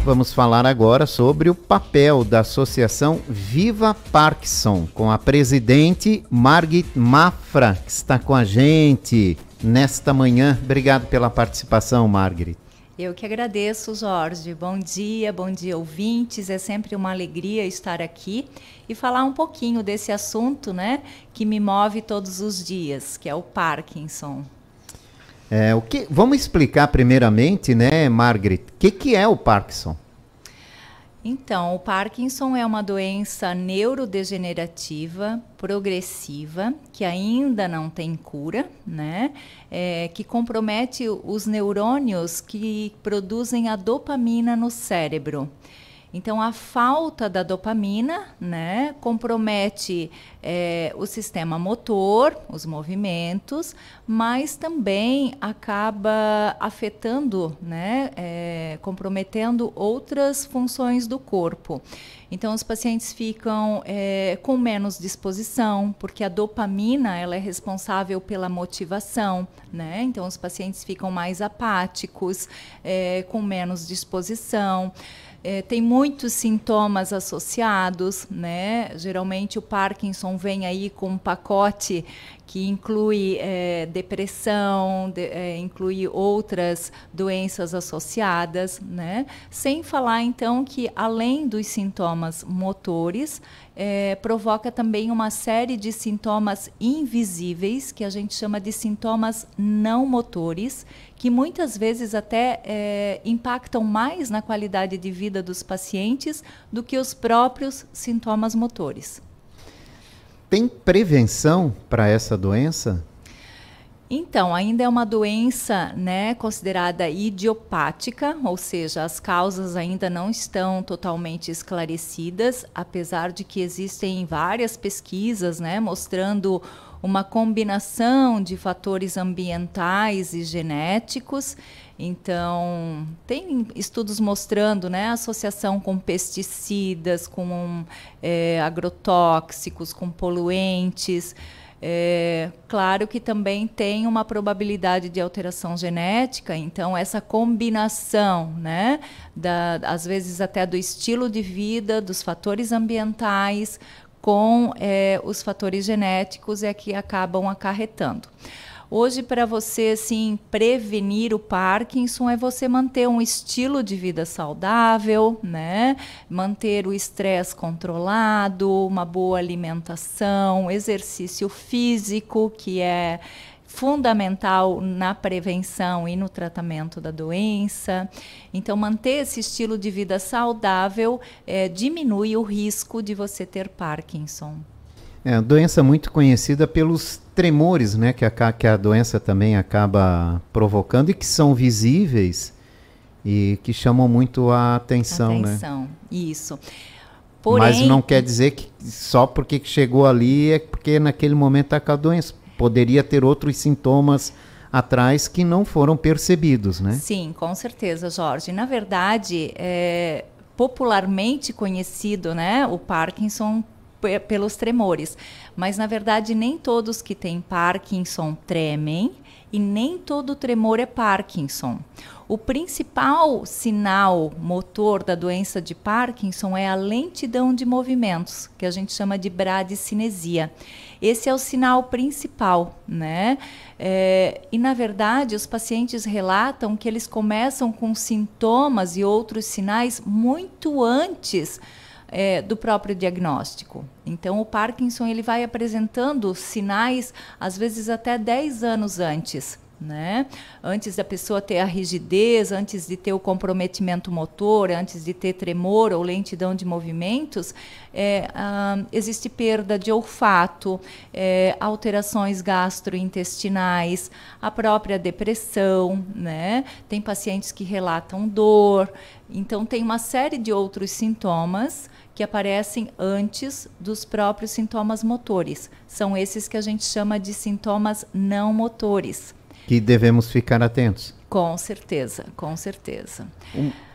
Vamos falar agora sobre o papel da Associação Viva Parkinson, com a presidente Margit Mafra, que está com a gente nesta manhã. Obrigado pela participação, Margit. Eu que agradeço, Jorge. Bom dia, ouvintes. É sempre uma alegria estar aqui e falar um pouquinho desse assunto, né, que me move todos os dias, que é o Parkinson. Vamos explicar primeiramente, né, Margit, o que é o Parkinson? Então, o Parkinson é uma doença neurodegenerativa, progressiva, que ainda não tem cura, né? Que compromete os neurônios que produzem a dopamina no cérebro. Então, a falta da dopamina, né, compromete o sistema motor, os movimentos, mas também acaba afetando, né, comprometendo outras funções do corpo. Então, os pacientes ficam com menos disposição, porque a dopamina ela é responsável pela motivação, né? Então, os pacientes ficam mais apáticos, com menos disposição. Tem muitos sintomas associados, né? Geralmente o Parkinson vem aí com um pacote que inclui depressão, inclui outras doenças associadas, né? Sem falar, então, que além dos sintomas motores, provoca também uma série de sintomas invisíveis, que a gente chama de sintomas não motores, que muitas vezes até impactam mais na qualidade de vida dos pacientes do que os próprios sintomas motores. Tem prevenção para essa doença? Então, ainda é uma doença, né, considerada idiopática, ou seja, as causas ainda não estão totalmente esclarecidas, apesar de que existem várias pesquisas, né, mostrando uma combinação de fatores ambientais e genéticos. Então, tem estudos mostrando, né, associação com pesticidas, com agrotóxicos, com poluentes. Claro que também tem uma probabilidade de alteração genética, então essa combinação, né, às vezes até do estilo de vida, dos fatores ambientais, com os fatores genéticos é que acabam acarretando. Hoje, para você assim, prevenir o Parkinson, é você manter um estilo de vida saudável, né? Manter o estresse controlado, uma boa alimentação, exercício físico, que é fundamental na prevenção e no tratamento da doença. Então, manter esse estilo de vida saudável diminui o risco de você ter Parkinson. É uma doença muito conhecida pelos tremores, né, que a doença também acaba provocando e que são visíveis e que chamam muito a atenção, né? Isso. Porém, mas não quer dizer que só porque chegou ali é porque naquele momento está com a doença. Poderia ter outros sintomas atrás que não foram percebidos, né? Sim, com certeza, Jorge. Na verdade, popularmente conhecido, né, o Parkinson pelos tremores, mas na verdade nem todos que têm Parkinson tremem e nem todo tremor é Parkinson. O principal sinal motor da doença de Parkinson é a lentidão de movimentos, que a gente chama de bradicinesia. Esse é o sinal principal, né? E na verdade os pacientes relatam que eles começam com sintomas e outros sinais muito antes do próprio diagnóstico. Então, o Parkinson ele vai apresentando sinais, às vezes até 10 anos antes, né? Antes da pessoa ter a rigidez, antes de ter o comprometimento motor, antes de ter tremor ou lentidão de movimentos, existe perda de olfato, alterações gastrointestinais, a própria depressão, né? Tem pacientes que relatam dor. Então, tem uma série de outros sintomas que aparecem antes dos próprios sintomas motores. São esses que a gente chama de sintomas não motores. Que devemos ficar atentos. Com certeza, com certeza.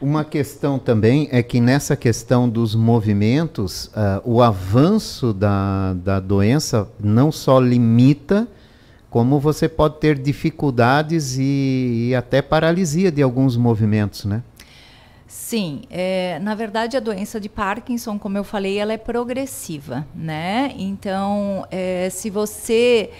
Uma questão também é que nessa questão dos movimentos, o avanço da doença não só limita, como você pode ter dificuldades e até paralisia de alguns movimentos, né? Sim, na verdade a doença de Parkinson, como eu falei, ela é progressiva, né? Então, se você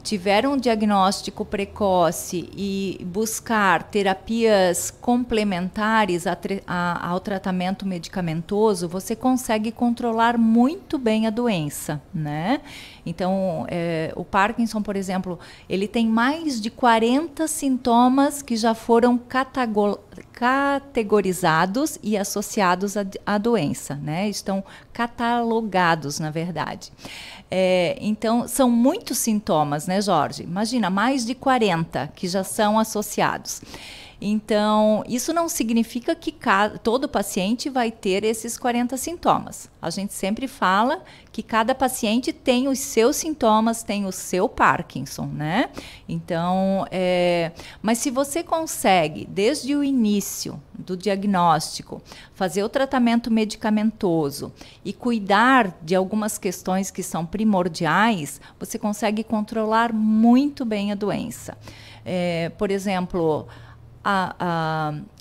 tiver um diagnóstico precoce e buscar terapias complementares ao tratamento medicamentoso, você consegue controlar muito bem a doença, né? Então, o Parkinson, por exemplo, ele tem mais de 40 sintomas que já foram categorizados e associados à doença, né? Estão catalogados, na verdade. Então, são muitos sintomas, né, Jorge? Imagina, mais de 40 que já são associados. Então, isso não significa que todo paciente vai ter esses 40 sintomas. A gente sempre fala que cada paciente tem os seus sintomas, tem o seu Parkinson, né? Então, mas se você consegue, desde o início do diagnóstico, fazer o tratamento medicamentoso e cuidar de algumas questões que são primordiais, você consegue controlar muito bem a doença. Por exemplo,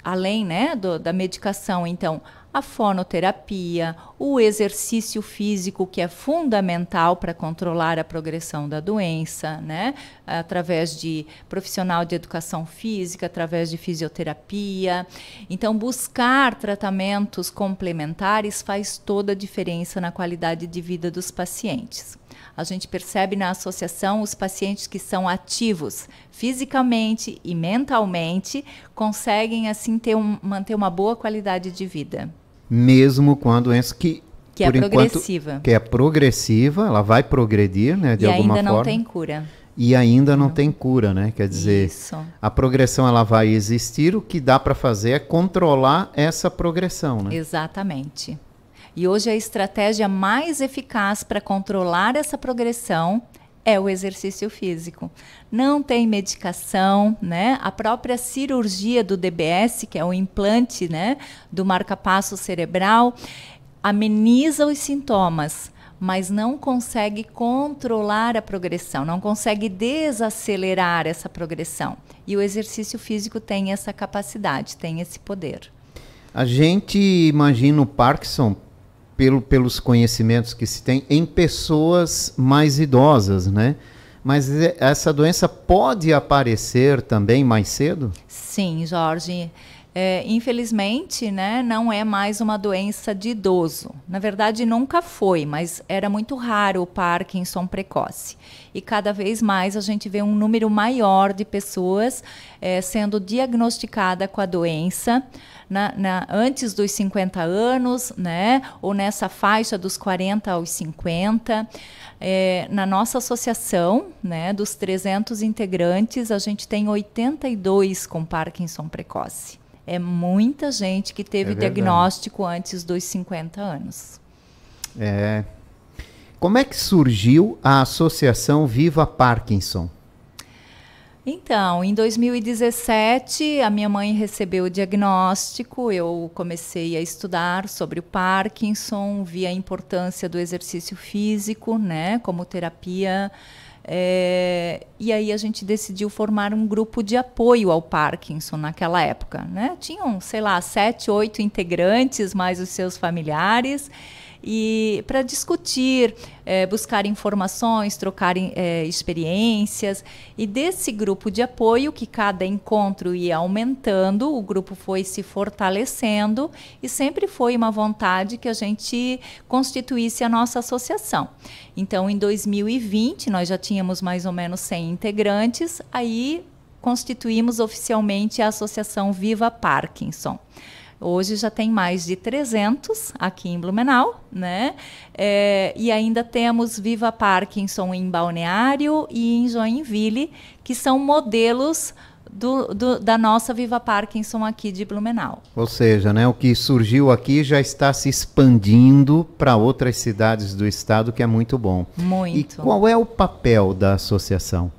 além, né, da medicação, então, a fonoterapia, o exercício físico, que é fundamental para controlar a progressão da doença, né, através de profissional de educação física, através de fisioterapia. Então, buscar tratamentos complementares faz toda a diferença na qualidade de vida dos pacientes. A gente percebe na associação os pacientes que são ativos fisicamente e mentalmente conseguem assim manter uma boa qualidade de vida. Mesmo com a doença que é progressiva. Que é progressiva, ela vai progredir, né, de alguma forma. E ainda não tem cura. E ainda não tem cura, né? Quer dizer, Isso. A progressão ela vai existir, o que dá para fazer é controlar essa progressão, né? Exatamente. E hoje a estratégia mais eficaz para controlar essa progressão é o exercício físico. Não tem medicação, né? A própria cirurgia do DBS, que é o implante, né, do marca-passo cerebral, ameniza os sintomas, mas não consegue controlar a progressão, não consegue desacelerar essa progressão. E o exercício físico tem essa capacidade, tem esse poder. A gente imagina o Parkinson pelos conhecimentos que se tem em pessoas mais idosas, né? Mas essa doença pode aparecer também mais cedo? Sim, Jorge. Infelizmente, né, não é mais uma doença de idoso. Na verdade, nunca foi, mas era muito raro o Parkinson precoce. E cada vez mais a gente vê um número maior de pessoas sendo diagnosticada com a doença antes dos 50 anos, né, ou nessa faixa dos 40 aos 50. Na nossa associação, né, dos 300 integrantes, a gente tem 82 com Parkinson precoce. É muita gente que teve diagnóstico antes dos 50 anos. Como é que surgiu a Associação Viva Parkinson? Então, em 2017, a minha mãe recebeu o diagnóstico, eu comecei a estudar sobre o Parkinson, vi a importância do exercício físico, né, como terapia. E aí a gente decidiu formar um grupo de apoio ao Parkinson naquela época, né? Tinham, sei lá, 7, 8 integrantes, mais os seus familiares, e para discutir, buscar informações, trocar experiências. E desse grupo de apoio, que cada encontro ia aumentando, o grupo foi se fortalecendo e sempre foi uma vontade que a gente constituísse a nossa associação. Então, em 2020, nós já tínhamos mais ou menos 100 integrantes, aí constituímos oficialmente a Associação Viva Parkinson. Hoje já tem mais de 300 aqui em Blumenau, né? E ainda temos Viva Parkinson em Balneário e em Joinville, que são modelos da nossa Viva Parkinson aqui de Blumenau. Ou seja, né, o que surgiu aqui já está se expandindo para outras cidades do estado, que é muito bom. Muito. E qual é o papel da associação?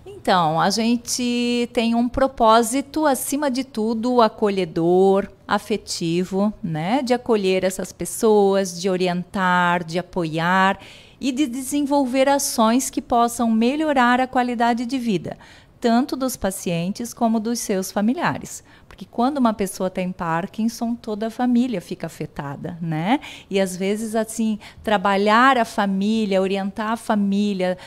Então, a gente tem um propósito, acima de tudo, acolhedor, afetivo, né? De acolher essas pessoas, de orientar, de apoiar e de desenvolver ações que possam melhorar a qualidade de vida, tanto dos pacientes como dos seus familiares. Porque quando uma pessoa tem Parkinson, toda a família fica afetada, né? E às vezes, assim, trabalhar a família, orientar a família,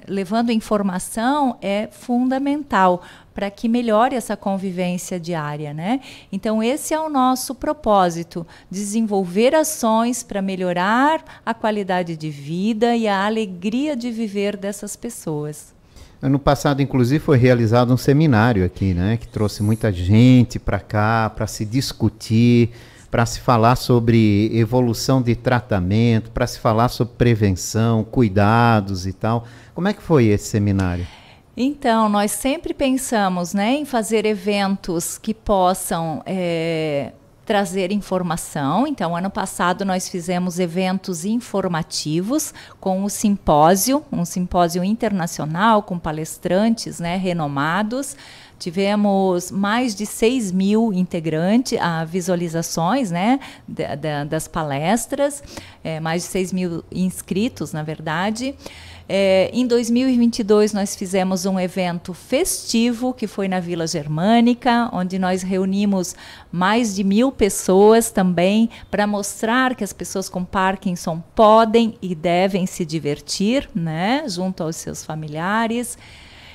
levando informação é fundamental para que melhore essa convivência diária, né? Então, esse é o nosso propósito, desenvolver ações para melhorar a qualidade de vida e a alegria de viver dessas pessoas. Ano passado, inclusive, foi realizado um seminário aqui, né? Que trouxe muita gente para cá, para se discutir, para se falar sobre evolução de tratamento, para se falar sobre prevenção, cuidados e tal. Como é que foi esse seminário? Então, nós sempre pensamos, né, em fazer eventos que possam trazer informação. Então, ano passado nós fizemos eventos informativos com o simpósio, um simpósio internacional com palestrantes, né, renomados. Tivemos mais de 6.000 integrantes, visualizações, né, das palestras, mais de 6.000 inscritos, na verdade. Em 2022, nós fizemos um evento festivo, que foi na Vila Germânica, onde nós reunimos mais de 1.000 pessoas também, para mostrar que as pessoas com Parkinson podem e devem se divertir, né, junto aos seus familiares.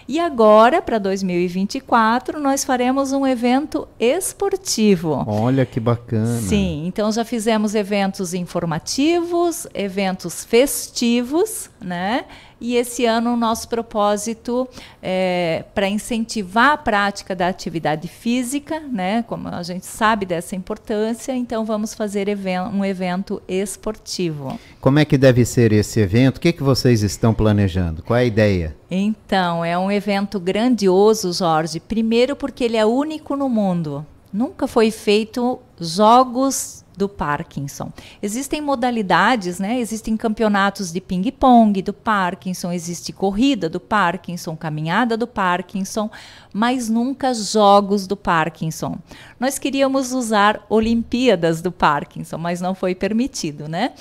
E agora, para 2024, nós faremos um evento esportivo. Olha que bacana. Sim, então já fizemos eventos informativos, eventos festivos, né? E esse ano o nosso propósito é para incentivar a prática da atividade física, né? Como a gente sabe dessa importância, então vamos fazer um evento esportivo. Como é que deve ser esse evento? O que vocês estão planejando? Qual é a ideia? Então, é um evento grandioso, Jorge. Primeiro porque ele é único no mundo. Nunca foi feito jogos do Parkinson. Existem modalidades, né? Existem campeonatos de ping-pong do Parkinson, existe corrida do Parkinson, caminhada do Parkinson, mas nunca jogos do Parkinson. Nós queríamos usar Olimpíadas do Parkinson, mas não foi permitido, né?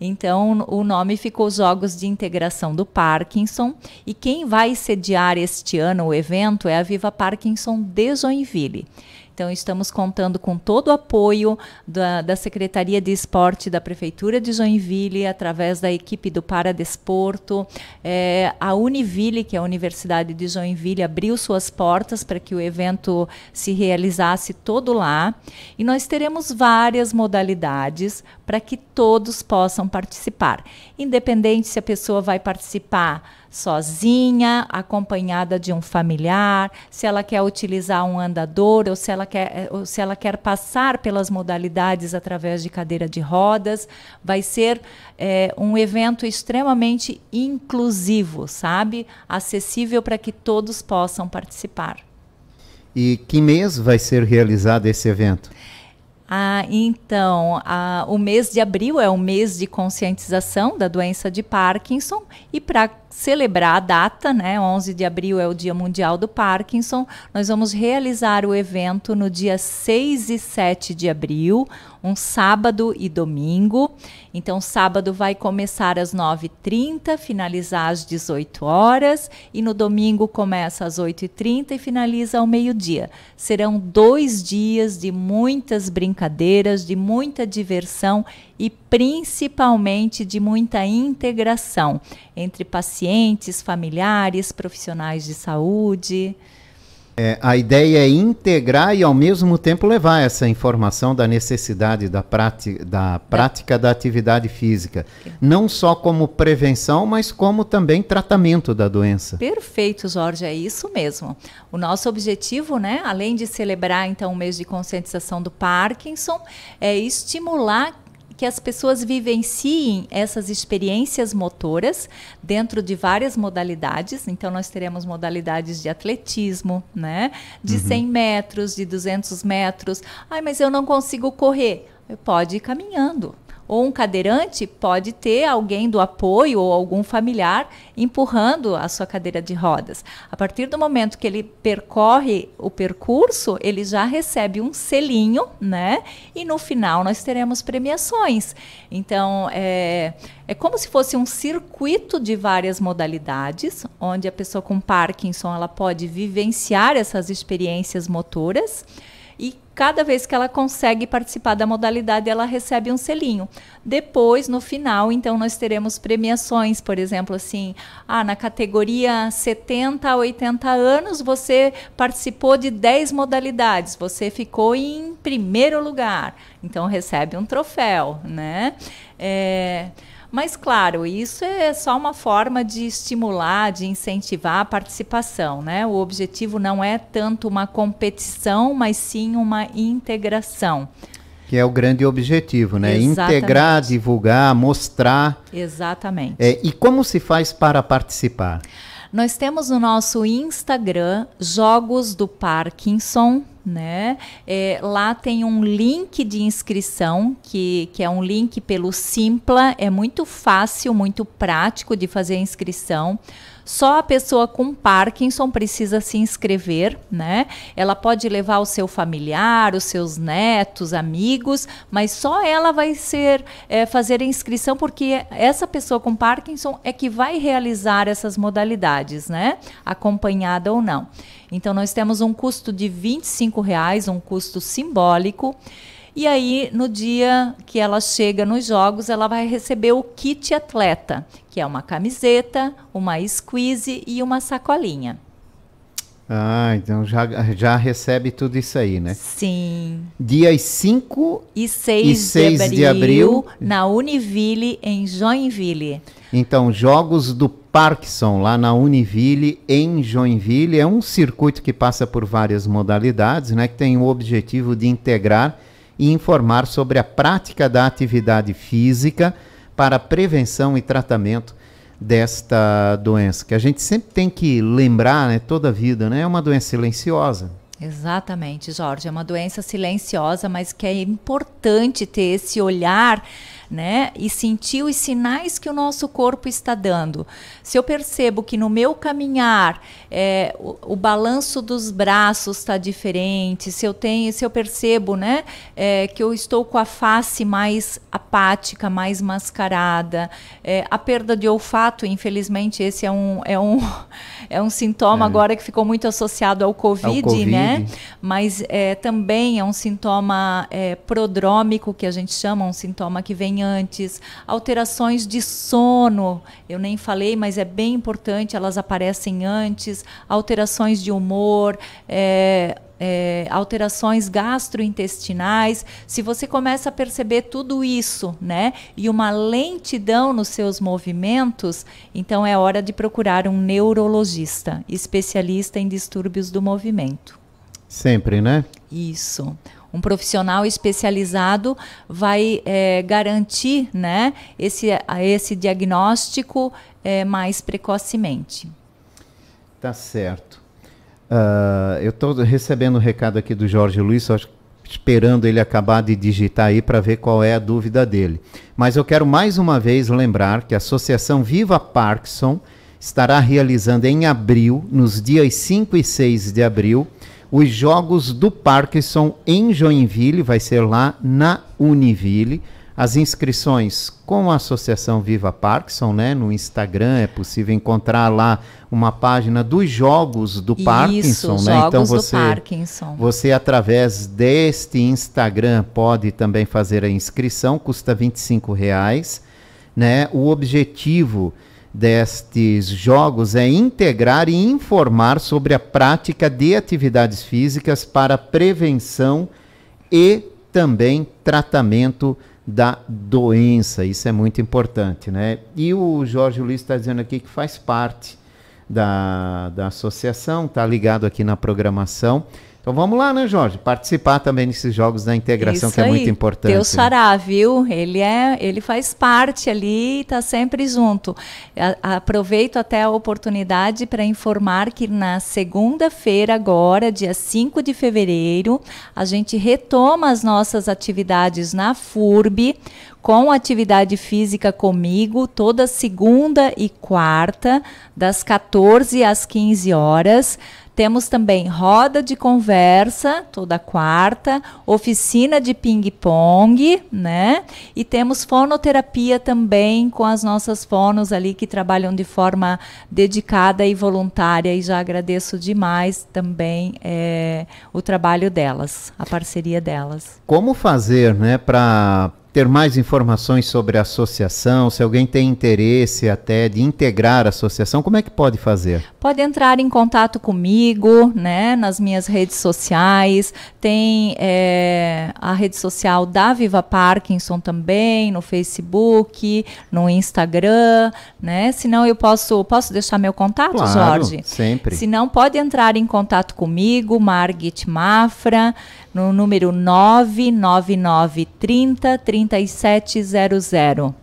Então, o nome ficou Jogos de Integração do Parkinson, e quem vai sediar este ano o evento é a Viva Parkinson de Joinville. Então, estamos contando com todo o apoio da Secretaria de Esporte da Prefeitura de Joinville, através da equipe do Paradesporto. A Univille, que é a Universidade de Joinville, abriu suas portas para que o evento se realizasse todo lá. E nós teremos várias modalidades para que todos possam participar. Independente se a pessoa vai participar sozinha, acompanhada de um familiar, se ela quer utilizar um andador ou se ela quer passar pelas modalidades através de cadeira de rodas. Vai ser um evento extremamente inclusivo, sabe? Acessível para que todos possam participar. E que mês vai ser realizado esse evento? Então, o mês de abril é o mês de conscientização da doença de Parkinson, e para celebrar a data, né, 11 de abril é o Dia Mundial do Parkinson, nós vamos realizar o evento no dia 6 e 7 de abril, um sábado e domingo. Então, sábado vai começar às 9h30, finalizar às 18 horas, e no domingo começa às 8h30 e finaliza ao meio-dia. Serão 2 dias de muitas brincadeiras, de muita diversão e principalmente de muita integração entre pacientes, familiares, profissionais de saúde. A ideia é integrar e, ao mesmo tempo, levar essa informação da necessidade da prática da atividade física, não só como prevenção, mas como também tratamento da doença. Perfeito, Jorge, é isso mesmo. O nosso objetivo, né, além de celebrar então o mês de conscientização do Parkinson, é estimular que as pessoas vivenciem essas experiências motoras dentro de várias modalidades. Então, nós teremos modalidades de atletismo, né? De 100 metros, de 200 metros. Mas eu não consigo correr. Pode ir caminhando. Ou um cadeirante pode ter alguém do apoio ou algum familiar empurrando a sua cadeira de rodas. A partir do momento que ele percorre o percurso, ele já recebe um selinho, né? E no final nós teremos premiações. Então, é como se fosse um circuito de várias modalidades, onde a pessoa com Parkinson ela pode vivenciar essas experiências motoras e cada vez que ela consegue participar da modalidade, ela recebe um selinho. Depois, no final, então, nós teremos premiações, por exemplo, assim, na categoria 70 a 80 anos, você participou de 10 modalidades, você ficou em primeiro lugar, então recebe um troféu, né? Mas, claro, isso é só uma forma de estimular, de incentivar a participação, né? O objetivo não é tanto uma competição, mas sim uma integração. Que é o grande objetivo, né? Exatamente. Integrar, divulgar, mostrar. Exatamente. E como se faz para participar? Nós temos no nosso Instagram Jogos do Parkinson, né? Lá tem um link de inscrição, que é um link pelo Simpla, é muito fácil, muito prático de fazer a inscrição. Só a pessoa com Parkinson precisa se inscrever, né? Ela pode levar o seu familiar, os seus netos, amigos, mas só ela vai fazer a inscrição, porque essa pessoa com Parkinson é que vai realizar essas modalidades, né? Acompanhada ou não. Então, nós temos um custo de R$25, um custo simbólico. E aí, no dia que ela chega nos jogos, ela vai receber o kit atleta, que é uma camiseta, uma squeeze e uma sacolinha. Então já recebe tudo isso aí, né? Sim. Dias 5 e 6 de abril, na Univille, em Joinville. Então, Jogos do Parkinson, lá na Univille, em Joinville, é um circuito que passa por várias modalidades, né? Que tem o objetivo de integrar e informar sobre a prática da atividade física para prevenção e tratamento desta doença, que a gente sempre tem que lembrar, né, toda a vida, né? É uma doença silenciosa. Exatamente, Jorge, é uma doença silenciosa, mas que é importante ter esse olhar, né, e sentir os sinais que o nosso corpo está dando. Se eu percebo que no meu caminhar o balanço dos braços está diferente, se eu percebo, né, que eu estou com a face mais apática, mais mascarada, a perda de olfato, infelizmente esse é um sintoma agora que ficou muito associado ao COVID, né? Mas também é um sintoma prodrômico, que a gente chama, um sintoma que vem antes. Alterações de sono, eu nem falei, mas é bem importante, elas aparecem antes. Alterações de humor, alterações gastrointestinais. Se você começa a perceber tudo isso, né, e uma lentidão nos seus movimentos, então é hora de procurar um neurologista, especialista em distúrbios do movimento. Sempre, né? Isso. Um profissional especializado vai garantir, né, esse diagnóstico mais precocemente. Tá certo. Eu estou recebendo o recado aqui do Jorge Luiz, só esperando ele acabar de digitar aí para ver qual é a dúvida dele. Mas eu quero mais uma vez lembrar que a Associação Viva Parkinson estará realizando em abril, nos dias 5 e 6 de abril, os Jogos do Parkinson em Joinville, vai ser lá na Univille. As inscrições com a Associação Viva Parkinson, né? No Instagram é possível encontrar lá uma página dos Jogos do Parkinson, né? Jogos então do Parkinson. Você através deste Instagram pode também fazer a inscrição, custa R$25, né? O objetivo destes jogos é integrar e informar sobre a prática de atividades físicas para prevenção e também tratamento da doença. Isso é muito importante, né? E o Jorge Luiz está dizendo aqui que faz parte da associação, está ligado aqui na programação. Então vamos lá, né, Jorge? Participar também desses jogos da integração, Isso que é aí. muito importante. Deus fará, viu? Ele faz parte ali e está sempre junto. Aproveito até a oportunidade para informar que na segunda-feira agora, dia 5 de fevereiro, a gente retoma as nossas atividades na FURB, com atividade física comigo, toda segunda e quarta, das 14 às 15 horas. Temos também roda de conversa, toda quarta, oficina de ping-pong, né? E temos fonoterapia também com as nossas fonos ali que trabalham de forma dedicada e voluntária. E já agradeço demais também o trabalho delas, a parceria delas. Como fazer, né, para ter mais informações sobre a associação, se alguém tem interesse até de integrar a associação, como é que pode fazer? Pode entrar em contato comigo, né, nas minhas redes sociais, tem a rede social da Viva Parkinson também, no Facebook, no Instagram, né, senão eu posso deixar meu contato, claro, Jorge? Sempre. Se não, pode entrar em contato comigo, Margit Mafra, no número 99930-3700.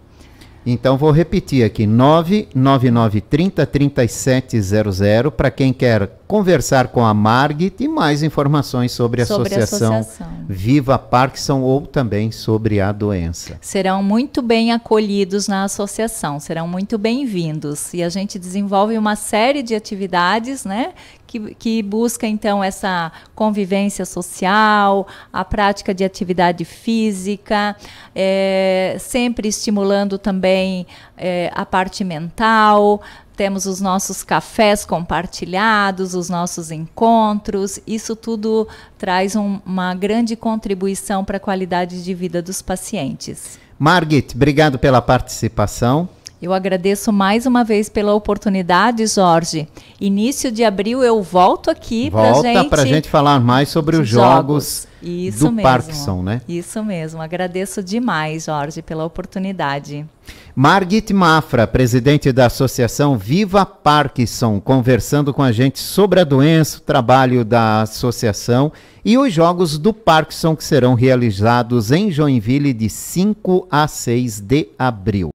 Então vou repetir aqui, 99930-3700, para quem quer conversar com a Margit e mais informações sobre a associação Viva Parkinson ou também sobre a doença. Serão muito bem acolhidos na associação, serão muito bem-vindos. E a gente desenvolve uma série de atividades, né, que busca então essa convivência social, a prática de atividade física, sempre estimulando também a parte mental. Temos os nossos cafés compartilhados, os nossos encontros. Isso tudo traz uma grande contribuição para a qualidade de vida dos pacientes. Margit, obrigado pela participação. Eu agradeço mais uma vez pela oportunidade, Jorge. Início de abril eu volto aqui para gente falar mais sobre os jogos do Parkinson, né? Isso mesmo. Agradeço demais, Jorge, pela oportunidade. Margit Mafra, presidente da Associação Viva Parkinson, conversando com a gente sobre a doença, o trabalho da associação e os jogos do Parkinson que serão realizados em Joinville de 5 a 6 de abril.